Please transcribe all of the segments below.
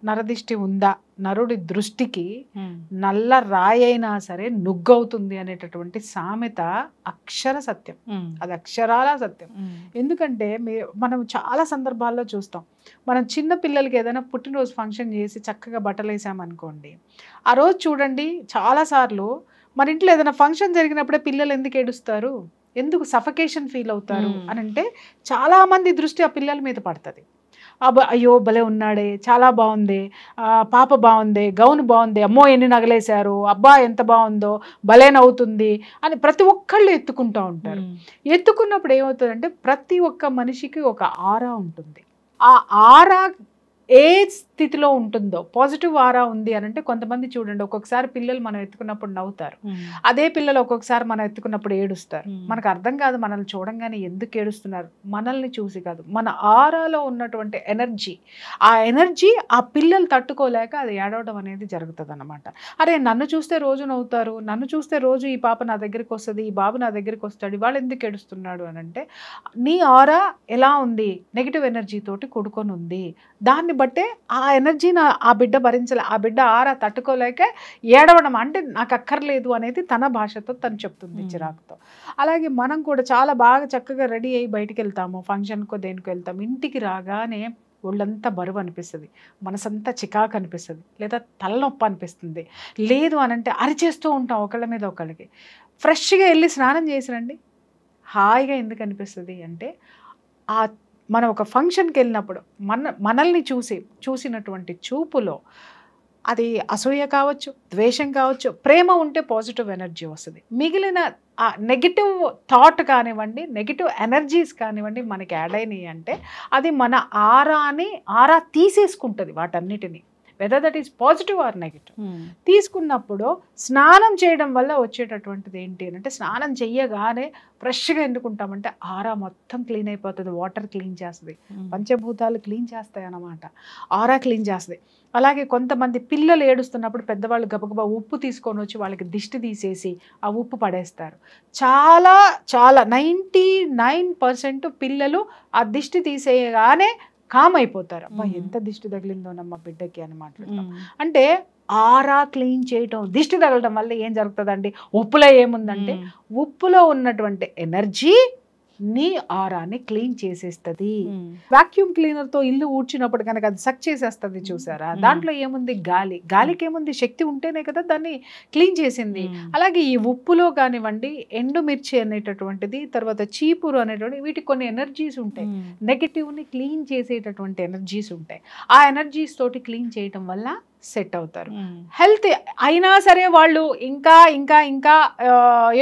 నరదిష్టి ఉందా? నరుడి దృష్టికి నల్ల రాయైనా సరే నుగ్గవుతుంది అనేటటువంటి సామెత అక్షర సత్యం. అది అక్షరాల సత్యం. ఎందుకంటే మనం చాలా సందర్భాల్లో చూస్తాం. మనం చిన్న పిల్లలకి ఏదైనా పుట్టినరోజు ఫంక్షన్ చేసి చక్కగా బట్టలు వేసామనుకోండి, ఆ రోజు చూడండి చాలాసార్లు మన ఇంట్లో ఏదైనా ఫంక్షన్ జరిగినప్పుడే పిల్లలు ఎందుకు ఏడుస్తారు, ఎందుకు సఫకేషన్ ఫీల్ అవుతారు అని అంటే చాలామంది దృష్టి ఆ పిల్లల మీద పడుతుంది. అయ్యో భలే ఉన్నాడే, చాలా బాగుంది, పాప బాగుంది, గౌన్ బాగుంది, అమ్మో ఎన్ని నగలేశారు, అబ్బా ఎంత బాగుందో, భలే నవ్వుతుంది అని ప్రతి ఒక్కళ్ళు ఎత్తుకుంటూ ఉంటారు. ఎత్తుకున్నప్పుడు ఏమవుతుందంటే ప్రతి ఒక్క మనిషికి ఒక ఆరా ఉంటుంది. ఆ ఆరా ఏ స్థితిలో ఉంటుందో, పాజిటివ్ ఆరా ఉంది అని అంటే కొంతమంది చూడండి ఒక్కొక్కసారి పిల్లలు మనం ఎత్తుకున్నప్పుడు నవ్వుతారు, అదే పిల్లలు ఒక్కొక్కసారి మనం ఎత్తుకున్నప్పుడు ఏడుస్తారు. మనకు అర్థం కాదు మనల్ని చూడంగానే ఎందుకు ఏడుస్తున్నారు, మనల్ని చూసి కాదు, మన ఆరాలో ఉన్నటువంటి ఎనర్జీ, ఆ ఎనర్జీ ఆ పిల్లలు తట్టుకోలేక అది ఏడవడం అనేది జరుగుతుంది అనమాట. అరే నన్ను చూస్తే రోజు నవ్వుతారు, నన్ను చూస్తే రోజు ఈ పాప నా దగ్గరికి వస్తుంది, ఈ బాబు నా దగ్గరికి వస్తాడు, వాళ్ళు ఎందుకు ఏడుస్తున్నాడు అని అంటే నీ ఆరా ఎలా ఉంది, నెగిటివ్ ఎనర్జీ తోటి కూడుకొని ఉంది. దాన్ని బట్టే ఆ ఎనర్జీని ఆ బిడ్డ భరించలే, ఆ బిడ్డ ఆరా తట్టుకోలేక ఏడవడం, అంటే నాకు అక్కర్లేదు అనేది తన భాషతో తను చెప్తుంది చిరాకుతో. అలాగే మనం కూడా చాలా బాగా చక్కగా రెడీ అయ్యి బయటికి వెళ్తాము, ఫంక్షన్కో దేనికో వెళ్తాము, ఇంటికి రాగానే ఒళ్ళంతా బరువు అనిపిస్తుంది, మనసంతా చికాకు అనిపిస్తుంది, లేదా తలనొప్పి అనిపిస్తుంది, లేదు అనంటే అరిచేస్తూ ఉంటాం ఒకళ్ళ మీద ఒకళ్ళకి. ఫ్రెష్గా వెళ్ళి స్నానం చేసి రండి, హాయిగా ఎందుకు అనిపిస్తుంది అంటే ఆ మనం ఒక ఫంక్షన్కి వెళ్ళినప్పుడు మనల్ని చూసినటువంటి చూపులో అది అసూయ కావచ్చు, ద్వేషం కావచ్చు, ప్రేమ ఉంటే పాజిటివ్ ఎనర్జీ వస్తుంది. మిగిలిన ఆ నెగిటివ్ థాట్ కానివ్వండి, నెగిటివ్ ఎనర్జీస్ కానివ్వండి మనకి యాడ్ అయినాయి అంటే అది మన ఆరా తీసేసుకుంటుంది వాటన్నిటిని, weather that is positive or negative. తీసుకున్నప్పుడు స్నానం చేయడం వల్ల వచ్చేటటువంటిది ఏంటి అంటే, స్నానం చెయ్యగానే ఫ్రెష్గా ఎందుకుంటామంటే ఆరా మొత్తం క్లీన్ అయిపోతుంది, వాటర్ క్లీన్ చేస్తుంది, పంచభూతాలు క్లీన్ చేస్తాయి అన్నమాట, ఆరా క్లీన్ చేస్తుంది. అలాగే కొంతమంది పిల్లలు ఏడుస్తున్నప్పుడు పెద్దవాళ్ళు గబగబా ఉప్పు తీసుకొని వచ్చి వాళ్ళకి దిష్టి తీసేసి ఆ ఉప్పు పడేస్తారు. చాలా 99% పిల్లలు ఆ దిష్టి తీసేయగానే కామ్ అయిపోతారు. అమ్మా ఎంత దిష్టి తగిలిందోనమ్మా బిడ్డకి అని మాట్లాడతాం. అంటే ఆరా క్లీన్ చేయటం, దిష్టి తగలటం వల్ల ఏం జరుగుతుందండి, ఉప్పులో ఏముందంటే ఉప్పులో ఉన్నటువంటి ఎనర్జీ నీ ఆరాని క్లీన్ చేసేస్తుంది. వాక్యూమ్ క్లీనర్ తో ఇల్లు ఊడ్చినప్పుడు కనుక అది సక్ చేసేస్తుంది చూసారా, దాంట్లో ఏముంది, గాలికి ఏముంది, శక్తి ఉంటేనే కదా దాన్ని క్లీన్ చేసింది. అలాగే ఈ ఉప్పులో కానివ్వండి, ఎండుమిర్చి అనేటటువంటిది, తర్వాత చీపురు అనేటువంటి వీటికి కొన్ని ఎనర్జీస్ ఉంటాయి, నెగిటివ్ ని క్లీన్ చేసేటటువంటి ఎనర్జీస్ ఉంటాయి. ఆ ఎనర్జీస్ తోటి క్లీన్ చేయటం వల్ల సెట్ అవుతారు. హెల్త్ అయినా సరే వాళ్ళు ఇంకా ఇంకా ఇంకా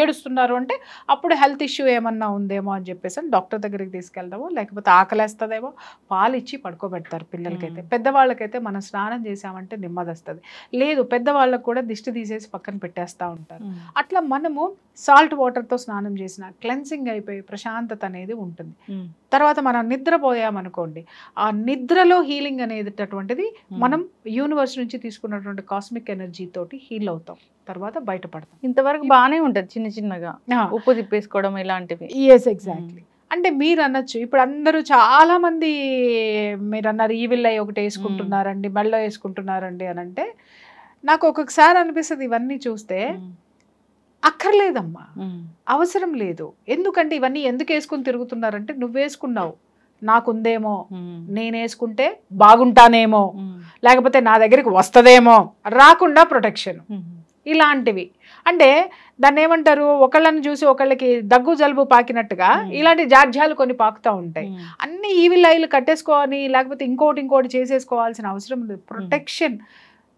ఏడుస్తున్నారు అంటే అప్పుడు హెల్త్ ఇష్యూ ఏమన్నా ఉందేమో అని చెప్పేసి డాక్టర్ దగ్గరికి తీసుకెళ్దామో, లేకపోతే ఆకలేస్తుందేమో పాలు ఇచ్చి పడుకోబెడతారు పిల్లలకైతే. పెద్దవాళ్ళకైతే మనం స్నానం చేసామంటే నెమ్మది వస్తుంది, లేదు పెద్దవాళ్ళకు కూడా దిష్టి తీసేసి పక్కన పెట్టేస్తూ ఉంటారు. అట్లా మనము సాల్ట్ వాటర్తో స్నానం చేసిన క్లెన్సింగ్ అయిపోయి ప్రశాంతత అనేది ఉంటుంది. తర్వాత మనం నిద్రపోయామనుకోండి, ఆ నిద్రలో హీలింగ్ అనేటటువంటిది మనం యూనివర్స్ నుంచి తీసుకున్నటువంటి కాస్మిక్ ఎనర్జీ తోటి హీల్ అవుతాం, తర్వాత బయటపడతాం. ఇంతవరకు బాగానే ఉంటుంది, చిన్న చిన్నగా ఉప్పు తిప్పేసుకోవడం ఇలాంటివి. Yes exactly. అంటే మీరు అనొచ్చు ఇప్పుడు అందరూ చాలా మంది మీరు అన్నారు ఈవిల్ అయ్యి ఒకటి వేసుకుంటున్నారండి, మెళ్ళో వేసుకుంటున్నారండి అని అంటే నాకు ఒక్కొక్కసారి అనిపిస్తుంది ఇవన్నీ చూస్తే అక్కర్లేదమ్మా, అవసరం లేదు. ఎందుకంటే ఇవన్నీ ఎందుకు వేసుకుని తిరుగుతున్నారంటే నువ్వు వేసుకున్నావు, నాకుందేమో, నేను వేసుకుంటే బాగుంటానేమో, లేకపోతే నా దగ్గరికి వస్తుందేమో, రాకుండా ప్రొటెక్షన్, ఇలాంటివి. అంటే దాన్ని ఏమంటారు, ఒకళ్ళని చూసి ఒకళ్ళకి దగ్గు జలుబు పాకినట్టుగా ఇలాంటి జాడ్యాలు కొన్ని పాకుతూ ఉంటాయి. అన్ని ఈవిల్ ఐలు కట్టేసుకోవాలి, లేకపోతే ఇంకోటి చేసేసుకోవాల్సిన అవసరం లేదు. ప్రొటెక్షన్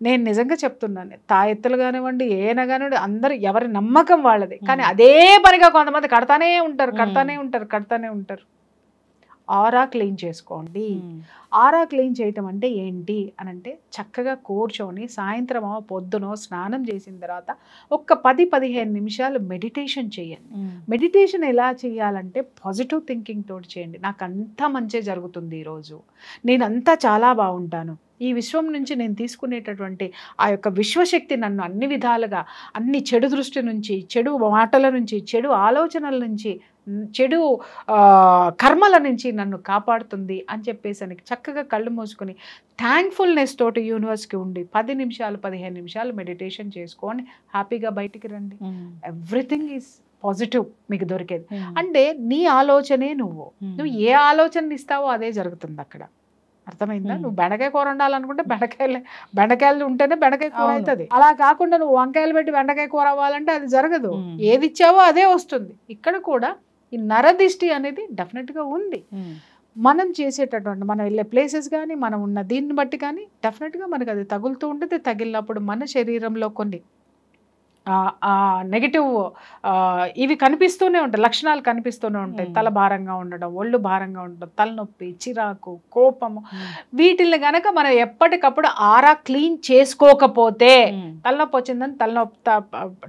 నేను నిజంగా చెప్తున్నాను, తాయెత్తులు కానివ్వండి, ఏనా కానివ్వండి, అందరూ ఎవరి నమ్మకం వాళ్ళది. కానీ అదే పనిగా కొంతమంది కడతానే ఉంటారు. ఆరా క్లీన్ చేసుకోండి. ఆరా క్లీన్ చేయటం అంటే ఏంటి అని అంటే చక్కగా కూర్చొని సాయంత్రమో పొద్దునో స్నానం చేసిన తర్వాత ఒక్క 10-15 నిమిషాలు మెడిటేషన్ చేయండి. మెడిటేషన్ ఎలా చేయాలంటే పాజిటివ్ థింకింగ్ తోటి చేయండి. నాకు అంతా మంచి జరుగుతుంది, ఈరోజు నేనంతా చాలా బాగుంటాను, ఈ విశ్వం నుంచి నేను తీసుకునేటటువంటి ఆ యొక్క విశ్వశక్తి నన్ను అన్ని విధాలుగా, అన్ని చెడు దృష్టి నుంచి, చెడు మాటల నుంచి, చెడు ఆలోచనల నుంచి చెడు కర్మల నుంచి నన్ను కాపాడుతుంది అని చెప్పేసి చక్కగా కళ్ళు మూసుకొని థ్యాంక్ఫుల్నెస్ తోటి యూనివర్స్కి ఉండి 10 నిమిషాలు 15 నిమిషాలు మెడిటేషన్ చేసుకొని హ్యాపీగా బయటికి రండి. ఎవ్రీథింగ్ ఈజ్ పాజిటివ్ మీకు దొరికేది. అంటే నీ ఆలోచనే నువ్వు ఏ ఆలోచన ఇస్తావో అదే జరుగుతుంది అక్కడ. అర్థమైందా? నువ్వు బెండకాయ కూర వండాలనుకుంటే బెండకాయలు ఉంటేనే బెండకాయ కూర అవుతుంది. అలా కాకుండా నువ్వు వంకాయలు పెట్టి బెండకాయ కూర అవ్వాలంటే అది జరగదు. ఏది ఇచ్చావో అదే వస్తుంది. ఇక్కడ కూడా ఈ నరదిష్టి అనేది డెఫినెట్గా ఉంది. మనం చేసేటటువంటి మనం వెళ్ళే ప్లేసెస్ కానీ మనం ఉన్న దీన్ని బట్టి కానీ డెఫినెట్గా మనకు అది తగులుతూ ఉంటుంది. తగిలినప్పుడు మన శరీరంలో కొన్ని నెగిటివ్ ఇవి కనిపిస్తూనే ఉంటాయి, లక్షణాలు కనిపిస్తూనే ఉంటాయి. తల భారంగా ఉండడం, ఒళ్ళు భారంగా ఉండడం, తలనొప్పి, చిరాకు, కోపము. వీటిని గనక మనం ఎప్పటికప్పుడు ఆరా క్లీన్ చేసుకోకపోతే తలనొప్పి వచ్చిందని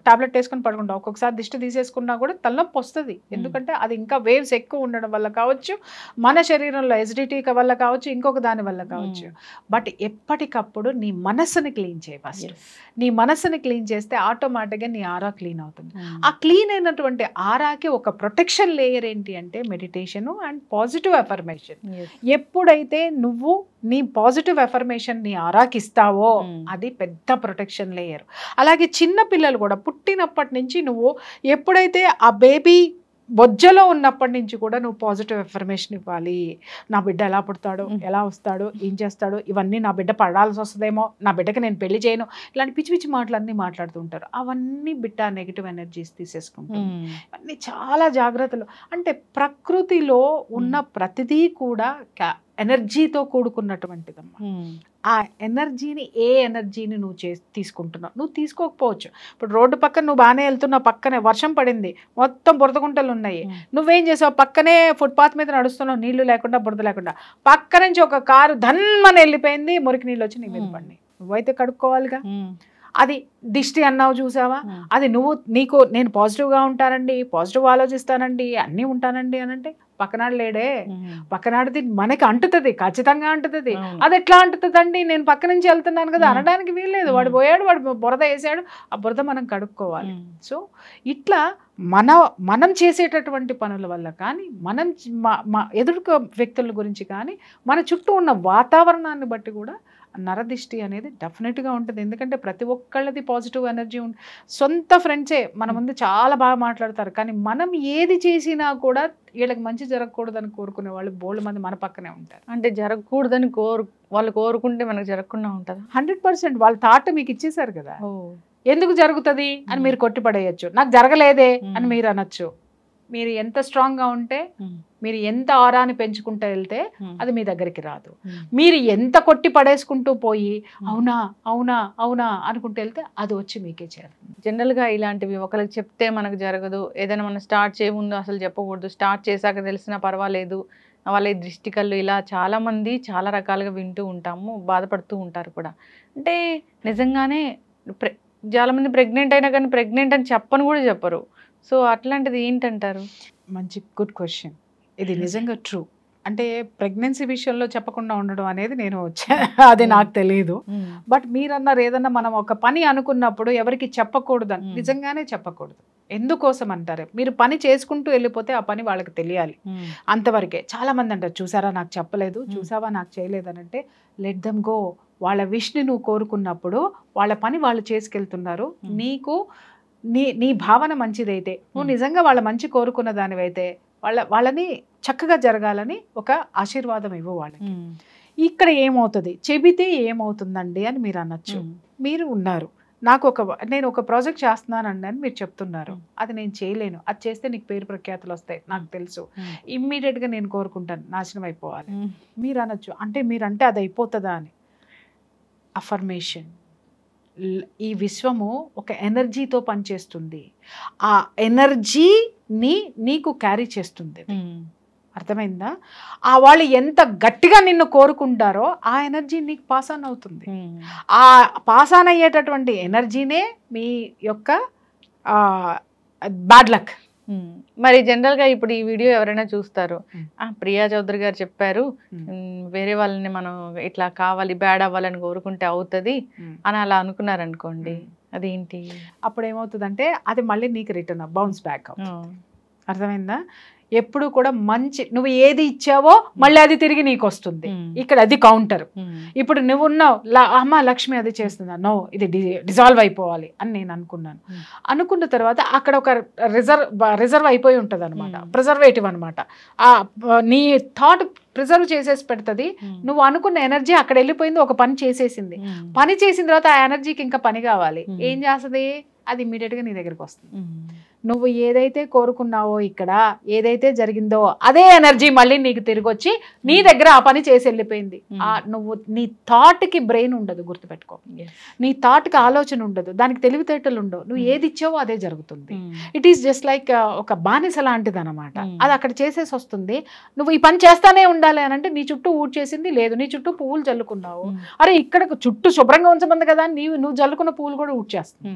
టాబ్లెట్ వేసుకొని పడుకుంటాం. ఒక్కొక్కసారి దిష్టి తీసేసుకున్నా కూడా తలనొప్పి వస్తుంది. ఎందుకంటే అది ఇంకా వేవ్స్ ఎక్కువ ఉండడం వల్ల కావచ్చు, మన శరీరంలో ఎసిడిటీ వల్ల కావచ్చు, ఇంకొక దాని వల్ల కావచ్చు. బట్ ఎప్పటికప్పుడు నీ మనస్సుని క్లీన్ చేయి. ఫస్ట్ నీ మనస్సుని క్లీన్ చేస్తే ఆటోమేటిక్గా నీ ఆరా క్లీన్ అవుతుంది. ఆ క్లీన్ అయినటువంటి ఆరాకి ఒక ప్రొటెక్షన్ లేయర్ ఏంటి అంటే మెడిటేషన్ అండ్ పాజిటివ్ అఫర్మేషన్. ఎప్పుడైతే నువ్వు నీ పాజిటివ్ అఫర్మేషన్ నీ ఆరాకి ఇస్తావో అది పెద్ద ప్రొటెక్షన్ లేయర్. అలాగే చిన్న పిల్లలు కూడా పుట్టినప్పటి నుంచి నువ్వు ఎప్పుడైతే ఆ బేబీ బొజ్జలో ఉన్నప్పటి నుంచి కూడా నువ్వు పాజిటివ్ అఫర్మేషన్ ఇవ్వాలి. నా బిడ్డ ఎలా పుడతాడు, ఎలా వస్తాడు, ఏం చేస్తాడు, ఇవన్నీ నా బిడ్డ పడాల్సి వస్తుందేమో, నా బిడ్డకి నేను పెళ్లి చేయను, ఇలాంటి పిచ్చి పిచ్చి మాటలన్నీ మాట్లాడుతూ ఉంటారు. అవన్నీ బిడ్డ నెగిటివ్ ఎనర్జీస్ తీసేసుకుంటాం. ఇవన్నీ చాలా జాగ్రత్తలు. అంటే ప్రకృతిలో ఉన్న ప్రతిదీ కూడా ఎనర్జీతో కూడుకున్నటువంటిదమ్మా. ఆ ఎనర్జీని ఏ ఎనర్జీని నువ్వు తీసుకుంటున్నావు, నువ్వు తీసుకోకపోవచ్చు. ఇప్పుడు రోడ్డు పక్కన నువ్వు బాగానే వెళ్తున్నావు, పక్కనే వర్షం పడింది, మొత్తం బురద గుంటలు ఉన్నాయి, నువ్వేం చేసావు, పక్కనే ఫుట్పాత్ మీద నడుస్తున్నావు, నీళ్లు లేకుండా బురద లేకుండా, పక్క నుంచి ఒక కారు ధన్మని వెళ్ళిపోయింది, మురికి నీళ్ళు వచ్చి నీ మీద పడినాయి, నువ్వైతే కడుక్కోవాలిగా. అది దిష్టి అన్నావు చూసావా, అది నువ్వు నీకు నేను పాజిటివ్గా ఉంటానండి, పాజిటివ్ ఆలోచిస్తానండి, అన్నీ ఉంటానండి అని అంటే పక్కనాడు లేడే, పక్కనాడిది మనకి అంటుతుంది, ఖచ్చితంగా అంటుతుంది. అది ఎట్లా అంటుతుందండి, నేను పక్క నుంచి వెళ్తున్నాను కదా అనడానికి వీల్లేదు. వాడు పోయాడు, వాడు బురద వేసాడు, ఆ బురద మనం కడుక్కోవాలి. సో ఇట్లా మనం చేసేటటువంటి పనుల వల్ల కానీ, మనం ఎదుర్కొ వ్యక్తుల గురించి కానీ, మన చుట్టూ ఉన్న వాతావరణాన్ని బట్టి కూడా నరదిష్టి అనేది డెఫినెట్గా ఉంటుంది. ఎందుకంటే ప్రతి ఒక్కళ్ళది పాజిటివ్ ఎనర్జీ ఉంటుంది. సొంత ఫ్రెండ్సే మన ముందు చాలా బాగా మాట్లాడతారు, కానీ మనం ఏది చేసినా కూడా వీళ్ళకి మంచి జరగకూడదని కోరుకునే వాళ్ళు బోల్డ్ మంది మన పక్కనే ఉంటారు. అంటే జరగకూడదని వాళ్ళు కోరుకుంటే మనకు జరగకుండా ఉంటుంది. 100% వాళ్ళ థాట్ మీకు ఇచ్చేసారు కదా, ఎందుకు జరుగుతుంది అని మీరు కొట్టిపడేయచ్చు, నాకు జరగలేదే అని మీరు అనొచ్చు. మీరు ఎంత స్ట్రాంగ్గా ఉంటే, మీరు ఎంత ఆరాని పెంచుకుంటూ వెళ్తే అది మీ దగ్గరికి రాదు. మీరు ఎంత కొట్టి పడేసుకుంటూ పోయి అవునా అవునా అవునా అనుకుంటూ వెళ్తే అది వచ్చి మీకే చేరుతుంది. జనరల్గా ఇలాంటివి ఒకరికి చెప్తే మనకు జరగదు, ఏదైనా మనం స్టార్ట్ చేయముందు అసలు చెప్పకూడదు, స్టార్ట్ చేశాక తెలిసినా పర్వాలేదు, వాళ్ళ దృష్టి కళ్ళు, ఇలా చాలామంది చాలా రకాలుగా వింటూ ఉంటాము, బాధపడుతూ ఉంటారు కూడా. అంటే నిజంగానే చాలామంది ప్రెగ్నెంట్ అయినా కానీ ప్రెగ్నెంట్ అని చెప్పని కూడా చెప్పరు. సో అట్లాంటిది ఏంటంటారు? మంచి గుడ్ క్వశ్చన్. ఇది నిజంగా ట్రూ. అంటే ప్రెగ్నెన్సీ విషయంలో చెప్పకుండా ఉండడం అనేది అది నాకు తెలియదు. బట్ మీరన్నారు ఏదన్నా మనం ఒక పని అనుకున్నప్పుడు ఎవరికి చెప్పకూడదు, నిజంగానే చెప్పకూడదు. ఎందుకోసం అంటారు, మీరు పని చేసుకుంటూ వెళ్ళిపోతే ఆ పని వాళ్ళకి తెలియాలి, అంతవరకే. చాలా మంది అంటారు చూసారా నాకు చెప్పలేదు, చూసావా నాకు చేయలేదు అని. అంటే లెట్ దెమ్ గో. వాళ్ళ విష్ని నువ్వు కోరుకున్నప్పుడు వాళ్ళ పని వాళ్ళు చేసుకెళ్తున్నారు. నీకు నీ భావన మంచిదైతే, నువ్వు నిజంగా వాళ్ళ మంచి కోరుకున్న దానివైతే వాళ్ళని చక్కగా జరగాలని ఒక ఆశీర్వాదం ఇవ్వు వాళ్ళకి. ఇక్కడ ఏమవుతుంది, చెబితే ఏమవుతుందండి అని మీరు అనొచ్చు. మీరు ఉన్నారు, నేను ఒక ప్రాజెక్ట్ చేస్తున్నానండి అని మీరు చెప్తున్నారు, అది నేను చేయలేను, అది చేస్తే నీకు పేరు ప్రఖ్యాతులు వస్తాయి నాకు తెలుసు, ఇమ్మీడియట్గా నేను కోరుకుంటాను నాశనం అయిపోవాలి మీరు అనొచ్చు. అంటే మీరంటే అది అయిపోతుందా అని. అఫర్మేషన్, ఈ విశ్వము ఒక ఎనర్జీతో పనిచేస్తుంది, ఆ ఎనర్జీని నీకు క్యారీ చేస్తుంది. అర్థమైందా? ఆ వాళ్ళు ఎంత గట్టిగా నిన్ను కోరుకుంటారో ఆ ఎనర్జీ నీకు పాస్ ఆన్ అవుతుంది. ఆ పాస్ ఆన్ అయ్యేటటువంటి ఎనర్జీనే మీ యొక్క బ్యాడ్ లక్. మరి జనరల్గా ఇప్పుడు ఈ వీడియో ఎవరైనా చూస్తారు, ప్రియా చౌదరి గారు చెప్పారు వేరే వాళ్ళని మనం ఇట్లా కావాలి బ్యాడ్ అవ్వాలని కోరుకుంటే అవుతుంది అని అలా అనుకున్నారనుకోండి, అదేంటి? అప్పుడు ఏమవుతుందంటే అది మళ్ళీ నీకు రిటర్న్ బౌన్స్ బ్యాక్ అవుతుంది. అర్థమైందా? ఎప్పుడు కూడా మంచి, నువ్వు ఏది ఇచ్చావో మళ్ళీ అది తిరిగి నీకు వస్తుంది. ఇక్కడ అది కౌంటర్. ఇప్పుడు నువ్వు ఉన్నావు, అమ్మ లక్ష్మి అది చేస్తుందా, నో ఇది డిజాల్వ్ అయిపోవాలి అని నేను అనుకున్నాను. అనుకున్న తర్వాత అక్కడ ఒక రిజర్వ్ అయిపోయి ఉంటుంది అనమాట, ప్రిజర్వేటివ్ అనమాట. నీ థాట్ ప్రిజర్వ్ చేసేసి పెడుతుంది. నువ్వు అనుకున్న ఎనర్జీ అక్కడ వెళ్ళిపోయింది, ఒక పని చేసేసింది. పని చేసిన తర్వాత ఆ ఎనర్జీకి ఇంకా పని కావాలి. ఏం చేస్తుంది? అది ఇమీడియట్గా నీ దగ్గరికి వస్తుంది. నువ్వు ఏదైతే కోరుకున్నావో, ఇక్కడ ఏదైతే జరిగిందో అదే ఎనర్జీ మళ్ళీ నీకు తిరిగి వచ్చి నీ దగ్గర ఆ పని చేసి వెళ్ళిపోయింది. నువ్వు నీ థాట్కి బ్రెయిన్ ఉండదు, గుర్తుపెట్టుకో. నీ థాట్కి ఆలోచన ఉండదు, దానికి తెలివితేటలు ఉండవు. నువ్వు ఏది ఇచ్చావో అదే జరుగుతుంది. ఇట్ ఈస్ జస్ట్ లైక్ ఒక బానిస లాంటిది అనమాట. అది అక్కడ చేసేసి వస్తుంది. నువ్వు ఈ పని చేస్తానే ఉండాలి అని అంటే నీ చుట్టూ ఊడ్చేసింది లేదు, నీ చుట్టూ పువ్వులు జల్లుకున్నావు, అరే ఇక్కడ చుట్టూ శుభ్రంగా ఉంచమంది కదా, నువ్వు జల్లుకున్న పువ్వులు కూడా ఊడ్చేస్తుంది.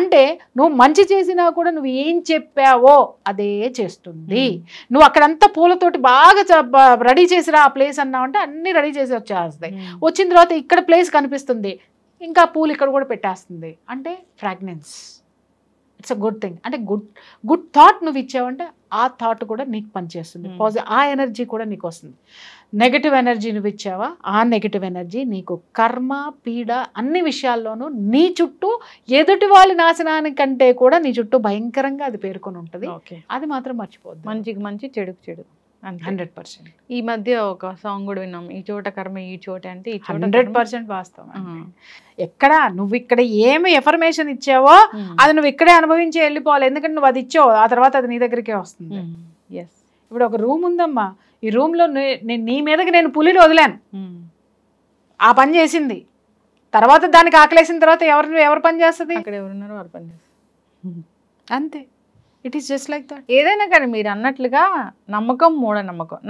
అంటే నువ్వు మంచి చేసినా కూడా నువ్వు ఏం చెప్పావో అదే చేస్తుంది. నువ్వు అక్కడంతా పూలతోటి బాగా రెడీ చేసిరా ఆ ప్లేస్ అన్నావు అంటే అన్ని రెడీ చేసి వచ్చేస్తాయి. వచ్చిన తర్వాత ఇక్కడ ప్లేస్ కనిపిస్తుంది, ఇంకా పూలు ఇక్కడ కూడా పెట్టేస్తుంది. అంటే fragrance, it's a good thing. అంటే గుడ్ థాట్ నువ్వు ఇచ్చావంటే ఆ థాట్ కూడా నీకు పనిచేస్తుంది, ఆ ఎనర్జీ కూడా నీకు వస్తుంది. నెగటివ్ ఎనర్జీ నువ్వు ఇచ్చావా, ఆ నెగటివ్ ఎనర్జీ నీకు కర్మ, పీడ అన్ని విషయాల్లోనూ నీ చుట్టూ ఎదుటి వాళ్ళ నాశనానికంటే కూడా నీ చుట్టూ భయంకరంగా అది పేర్కొని ఉంటుంది. అది మాత్రం మర్చిపోద్దు. మంచికి మంచి, చెడుకు చెడు. 100%. ఈ మధ్య ఒక సాంగ్ కూడా విన్నాం, ఈ చోట కర్మ ఈ చోట అంటే 100% వాస్తవం. ఎక్కడ నువ్వు ఇక్కడ ఏమి ఎఫర్మేషన్ ఇచ్చావో అది నువ్వు ఇక్కడే అనుభవించి వెళ్ళిపోవాలి. ఎందుకంటే నువ్వు అది ఇచ్చావు, ఆ తర్వాత అది నీ దగ్గరికే వస్తుంది. ఇప్పుడు ఒక రూమ్ ఉందమ్మా, ఈ రూమ్ లో నీ మీదకి నేను పులిని వదిలాను, ఆ పని చేసింది. తర్వాత దానికి ఆకలేసిన తర్వాత ఎవరు పని చేస్తుంది? అక్కడ ఎవరున్నారో వారు పని చేస్తారు. అంతే. It is just like that. ఏదైనా కానీ మీరు అన్నట్లుగా నమ్మకం,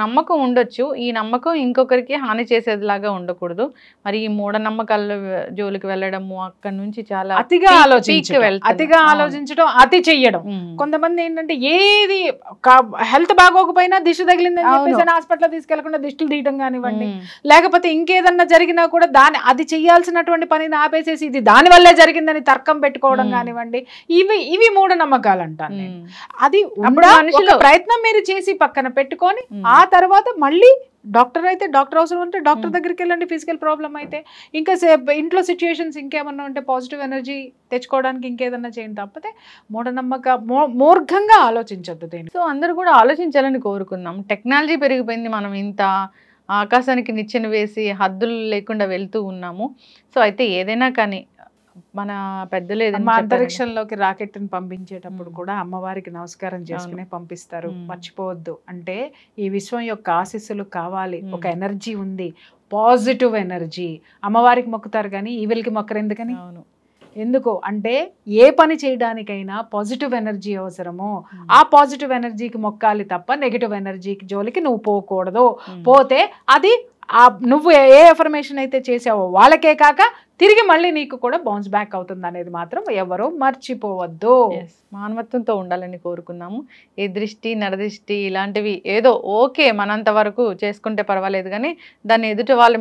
నమ్మకం ఉండొచ్చు. ఈ నమ్మకం ఇంకొకరికి హాని చేసేదిలాగా ఉండకూడదు. మరి ఈ మూఢనమ్మకాల జోలికి వెళ్ళడము, అక్కడ నుంచి చాలా అతిగా ఆలోచించడం, అతి చెయ్యడం. కొంతమంది ఏంటంటే ఏది హెల్త్ బాగోకపోయినా దిష్టి తగిలిందని చెప్పేసి హాస్పిటల్ తీసుకెళ్లకుండా దిష్టిలు తీయడం కానివ్వండి, లేకపోతే ఇంకేదన్నా జరిగినా కూడా అది చెయ్యాల్సినటువంటి పనిని ఆపేసేసి ఇది దాని వల్లే జరిగిందని తర్కం పెట్టుకోవడం కానివ్వండి, ఇవి మూఢనమ్మకాలు అంటాను నేను. అది ఒక ప్రయత్నం మీరు చేసి పక్కన పెట్టుకొని ఆ తర్వాత మళ్ళీ డాక్టర్ అయితే డాక్టర్ అవసరం అంటే డాక్టర్ దగ్గరికి వెళ్ళండి. ఫిజికల్ ప్రాబ్లం అయితే ఇంకా ఇంట్లో సిచ్యుయేషన్స్ ఇంకేమన్నా ఉంటే పాజిటివ్ ఎనర్జీ తెచ్చుకోవడానికి ఇంకేదన్నా చేయండి. తప్పితే మూర్ఘంగా ఆలోచించొద్దు దేని. సో అందరూ కూడా ఆలోచించాలని కోరుకుందాం. టెక్నాలజీ పెరిగిపోయింది, మనం ఇంత ఆకాశానికి నిచ్చెన వేసి హద్దులు లేకుండా వెళ్తూ ఉన్నాము. సో అయితే ఏదైనా కానీ మన పెద్దలు ఏదైనా అంతరిక్షంలోకి రాకెట్ ని పంపించేటప్పుడు కూడా అమ్మవారికి నమస్కారం చేసుకునే పంపిస్తారు, మర్చిపోవద్దు. అంటే ఈ విశ్వం యొక్క ఆశీస్సులు కావాలి, ఒక ఎనర్జీ ఉంది, పాజిటివ్ ఎనర్జీ. అమ్మవారికి మొక్కుతారు కానీ ఈవిల్కి మొక్కరు ఎందుకని? ఎందుకు అంటే ఏ పని చేయడానికైనా పాజిటివ్ ఎనర్జీ అవసరము. ఆ పాజిటివ్ ఎనర్జీకి మొక్కాలి తప్ప నెగిటివ్ ఎనర్జీకి జోలికి నువ్వు పోకూడదు. పోతే అది నువ్వు ఏ ఎఫర్మేషన్ అయితే చేసావో వాళ్ళకే కాక తిరిగి మళ్ళీ నీకు కూడా బౌన్స్ బ్యాక్ అవుతుంది అనేది మాత్రం ఎవరూ మర్చిపోవద్దు. మానవత్వంతో ఉండాలని కోరుకున్నాము. ఈ దృష్టి, నరదృష్టి ఇలాంటివి ఏదో ఓకే మనంత వరకు చేసుకుంటే పర్వాలేదు, కానీ దాన్ని ఎదుటి వాళ్ళ